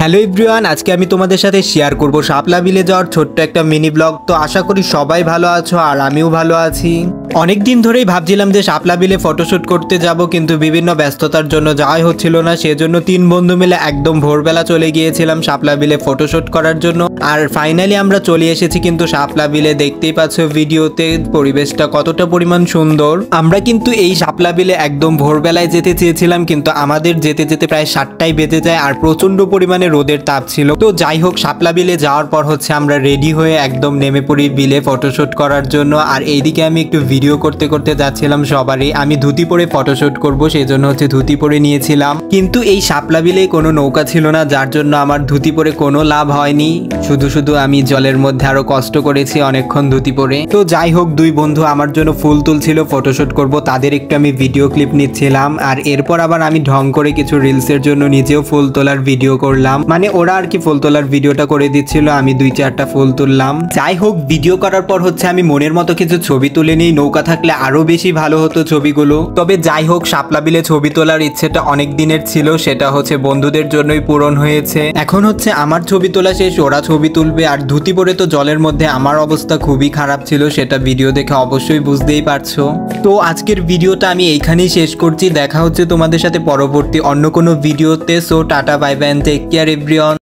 Hello everyone, আজকে আমি তোমাদের সাথে শেয়ার করব শাপলা বিলে যাওয়ার ছোট্ট একটা মিনি ব্লগ। তো আশা করি সবাই ভালো আছো আর আমিও ভালো আছি। অনেক দিন ধরেই ভাবছিলাম যে শাপলা বিলে ফটোশুট করতে যাব, কিন্তু বিভিন্ন ব্যস্ততার জন্য যাওয়াই হচ্ছিল না। সেজন্য 3 বন্ধু মিলে একদম ভোরবেলা চলে গিয়েছিলাম শাপলা বিলে ফটোশুট করার জন্য। আর ফাইনালি আমরা চলে এসেছি কিন্তু শাপলা বিলে। দেখতেই পাচ্ছ ভিডিওতে পরিবেশটা কতটা পরিমাণ সুন্দর। আমরা কিন্তু এই শাপলা বিলে একদম ভোরবেলায় যেতে চেয়েছিলাম, কিন্তু আমাদের যেতে যেতে প্রায় 7টাই বেজে যায় আর প্রচন্ড পরিমাণে রোদের তাপ ছিল। তো যাই হোক, শাপলা বিলে যাওয়ার পর আমরা রেডি হয়ে একদম নেমে পড়ি বিলে ফটোশুট করার জন্য। আর এইদিকে আমি একটু ভিডিও করতে করতে যাচ্ছিলাম সবারই। আমি ধুতি পরে ফটোশুট করব, সেই জন্য ধুতি পরে নিয়েছিলাম। কিন্তু এই শাপলা বিলে কোনো নৌকা ছিল না, যার জন্য আমার ধুতি পরে কোনো লাভ হয়নি। শুধু আমি জলের মধ্যে আরো কষ্ট করেছি অনেকক্ষণ ধুতি পরে। তো যাই হোক, 2 বন্ধু আমার জন্য ফুল তুলছিল, ফটোশুট করব, তাদের একটু আমি ভিডিও ক্লিপ নিচ্ছিলাম। আর এরপর আবার আমি ঢং করে কিছু রিলসের জন্য নিজেও ফুল তোলার ভিডিও করলাম। মানে ওরা আর কি ফুল তোলার ভিডিওটা করে দিচ্ছিল, আমি 2-4টা ফুল তুললাম। যাই হোক, ভিডিও করার পর আমি মনের মতো কিছু ছবি তুলে নিই। নৌকা থাকলে আরো বেশি ভালো হতো ছবিগুলো। তবে যাই হোক, শাপলা বিলে ছবি তোলার ইচ্ছেটা অনেক দিনের ছিল, সেটা বন্ধুদের জন্যই পূরণ হয়েছে। এখন আমার ছবি তোলা শেষ, ওরা ছবি তুলবে। আর ধুতি পরে তো জলের মধ্যে আমার অবস্থা খুবই খারাপ ছিল, সেটা ভিডিও দেখে অবশ্যই বুঝতেই পারছো। তো আজকের ভিডিওটা আমি এইখানেই শেষ করছি। দেখা হচ্ছে তোমাদের সাথে পরবর্তী অন্য কোনো ভিডিওতে। So tata, bye bye, take care everyone.